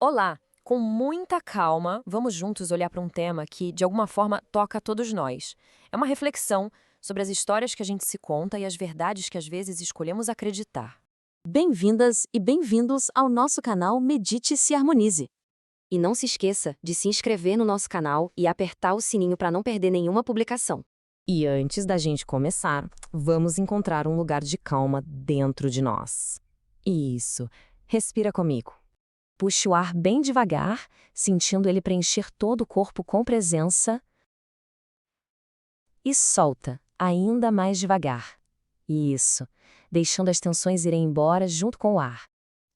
Olá! Com muita calma, vamos juntos olhar para um tema que, de alguma forma, toca a todos nós. É uma reflexão sobre as histórias que a gente se conta e as verdades que às vezes escolhemos acreditar. Bem-vindas e bem-vindos ao nosso canal Medite e se Harmonize. E não se esqueça de se inscrever no nosso canal e apertar o sininho para não perder nenhuma publicação. E antes da gente começar, vamos encontrar um lugar de calma dentro de nós. Isso. Respira comigo. Puxe o ar bem devagar, sentindo ele preencher todo o corpo com presença. E solta, ainda mais devagar. Isso, deixando as tensões irem embora junto com o ar.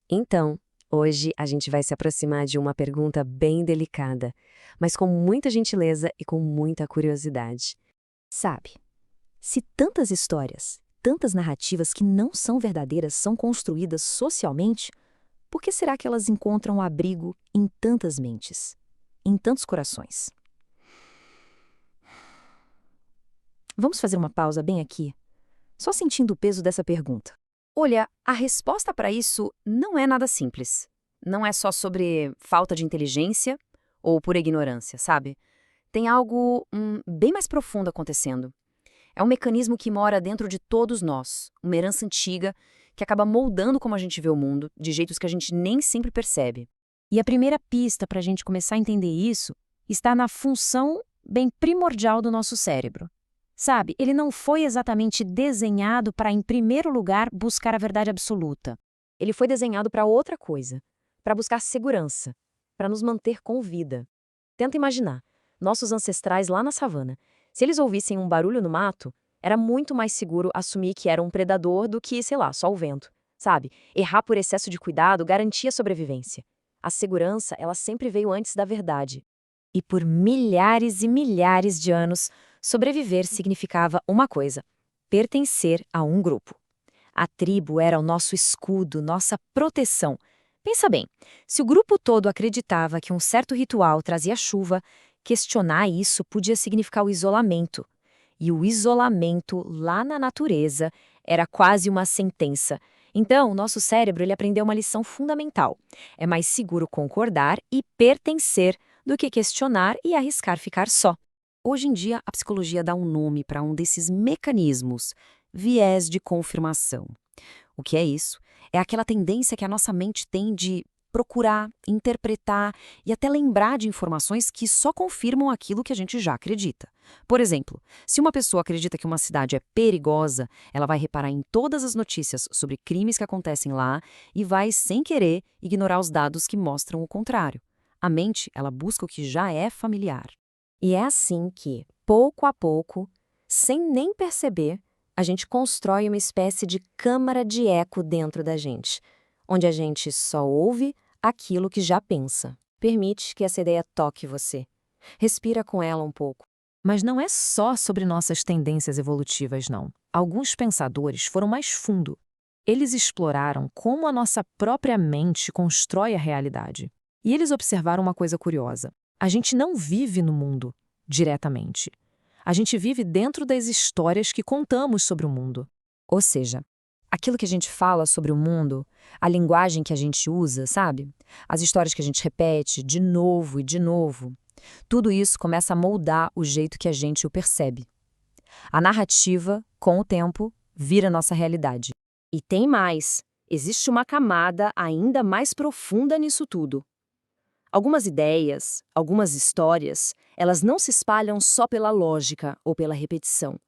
Então, hoje a gente vai se aproximar de uma pergunta bem delicada, mas com muita gentileza e com muita curiosidade. Sabe, se tantas histórias, tantas narrativas que não são verdadeiras são construídas socialmente, por que será que elas encontram abrigo em tantas mentes, em tantos corações? Vamos fazer uma pausa bem aqui, só sentindo o peso dessa pergunta. Olha, a resposta para isso não é nada simples. Não é só sobre falta de inteligência ou pura ignorância, sabe? Tem algo bem mais profundo acontecendo. É um mecanismo que mora dentro de todos nós, uma herança antiga que acaba moldando como a gente vê o mundo, de jeitos que a gente nem sempre percebe. E a primeira pista para a gente começar a entender isso está na função bem primordial do nosso cérebro. Sabe, ele não foi exatamente desenhado para, em primeiro lugar, buscar a verdade absoluta. Ele foi desenhado para outra coisa, para buscar segurança, para nos manter com vida. Tenta imaginar, nossos ancestrais lá na savana, se eles ouvissem um barulho no mato, era muito mais seguro assumir que era um predador do que, sei lá, só o vento. Sabe, errar por excesso de cuidado garantia a sobrevivência. A segurança, ela sempre veio antes da verdade. E por milhares e milhares de anos, sobreviver significava uma coisa: pertencer a um grupo. A tribo era o nosso escudo, nossa proteção. Pensa bem, se o grupo todo acreditava que um certo ritual trazia chuva, questionar isso podia significar o isolamento. E o isolamento, lá na natureza, era quase uma sentença. Então, nosso cérebro ele aprendeu uma lição fundamental. É mais seguro concordar e pertencer do que questionar e arriscar ficar só. Hoje em dia, a psicologia dá um nome para um desses mecanismos, viés de confirmação. O que é isso? É aquela tendência que a nossa mente tem de procurar, interpretar e até lembrar de informações que só confirmam aquilo que a gente já acredita. Por exemplo, se uma pessoa acredita que uma cidade é perigosa, ela vai reparar em todas as notícias sobre crimes que acontecem lá e vai, sem querer, ignorar os dados que mostram o contrário. A mente, ela busca o que já é familiar. E é assim que, pouco a pouco, sem nem perceber, a gente constrói uma espécie de câmara de eco dentro da gente, onde a gente só ouve aquilo que já pensa. Permite que essa ideia toque você. Respira com ela um pouco. Mas não é só sobre nossas tendências evolutivas, não. Alguns pensadores foram mais fundo. Eles exploraram como a nossa própria mente constrói a realidade. E eles observaram uma coisa curiosa. A gente não vive no mundo diretamente. A gente vive dentro das histórias que contamos sobre o mundo. Ou seja, aquilo que a gente fala sobre o mundo, a linguagem que a gente usa, sabe? As histórias que a gente repete de novo e de novo. Tudo isso começa a moldar o jeito que a gente o percebe. A narrativa, com o tempo, vira nossa realidade. E tem mais. Existe uma camada ainda mais profunda nisso tudo. Algumas ideias, algumas histórias, elas não se espalham só pela lógica ou pela repetição.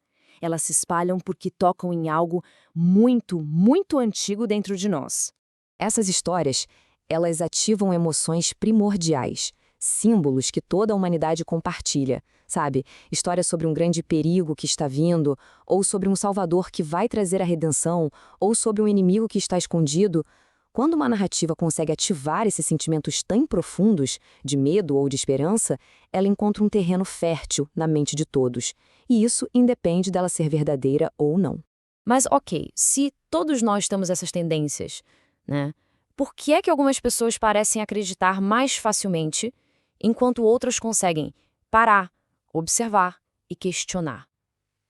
Elas se espalham porque tocam em algo muito, muito antigo dentro de nós. Essas histórias, elas ativam emoções primordiais, símbolos que toda a humanidade compartilha, sabe? Histórias sobre um grande perigo que está vindo, ou sobre um salvador que vai trazer a redenção, ou sobre um inimigo que está escondido. Quando uma narrativa consegue ativar esses sentimentos tão profundos, de medo ou de esperança, ela encontra um terreno fértil na mente de todos. E isso independe dela ser verdadeira ou não. Mas ok, se todos nós temos essas tendências, né? Por que é que algumas pessoas parecem acreditar mais facilmente, enquanto outras conseguem parar, observar e questionar?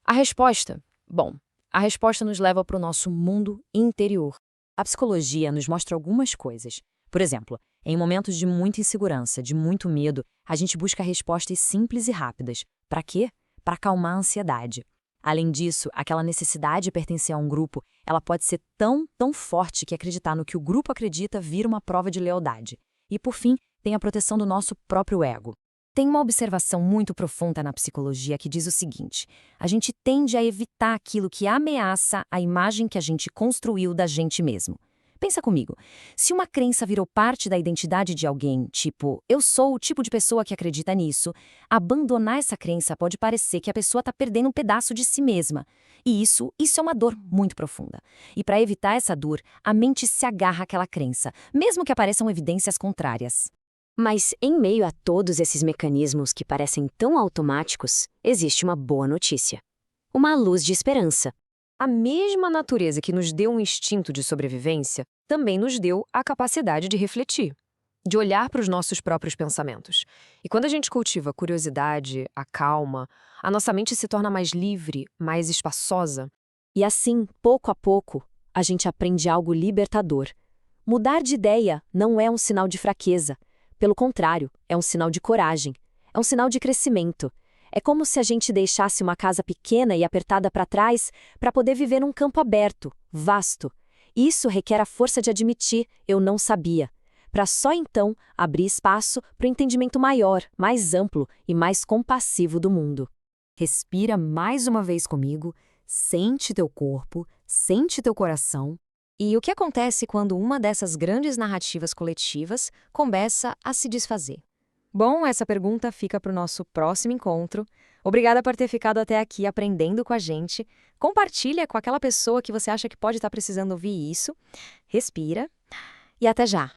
A resposta? Bom, a resposta nos leva para o nosso mundo interior. A psicologia nos mostra algumas coisas. Por exemplo, Em momentos de muita insegurança, de muito medo, a gente busca respostas simples e rápidas. Para quê? Para acalmar a ansiedade. Além disso, aquela necessidade de pertencer a um grupo, ela pode ser tão forte que acreditar no que o grupo acredita vira uma prova de lealdade. E, por fim, tem a proteção do nosso próprio ego. Tem uma observação muito profunda na psicologia que diz o seguinte: a gente tende a evitar aquilo que ameaça a imagem que a gente construiu da gente mesmo. Pensa comigo, se uma crença virou parte da identidade de alguém, tipo, eu sou o tipo de pessoa que acredita nisso, abandonar essa crença pode parecer que a pessoa está perdendo um pedaço de si mesma. E isso é uma dor muito profunda. E para evitar essa dor, a mente se agarra àquela crença, mesmo que apareçam evidências contrárias. Mas, em meio a todos esses mecanismos que parecem tão automáticos, existe uma boa notícia. Uma luz de esperança. A mesma natureza que nos deu um instinto de sobrevivência também nos deu a capacidade de refletir, de olhar para os nossos próprios pensamentos. E quando a gente cultiva a curiosidade, a calma, a nossa mente se torna mais livre, mais espaçosa. E assim, pouco a pouco, a gente aprende algo libertador. Mudar de ideia não é um sinal de fraqueza. Pelo contrário, é um sinal de coragem. É um sinal de crescimento. É como se a gente deixasse uma casa pequena e apertada para trás para poder viver num campo aberto, vasto. Isso requer a força de admitir "eu não sabia", para só então abrir espaço para o entendimento maior, mais amplo e mais compassivo do mundo. Respira mais uma vez comigo, sente teu corpo, sente teu coração. E o que acontece quando uma dessas grandes narrativas coletivas começa a se desfazer? Bom, essa pergunta fica para o nosso próximo encontro. Obrigada por ter ficado até aqui aprendendo com a gente. Compartilha com aquela pessoa que você acha que pode estar precisando ouvir isso. Respira e até já!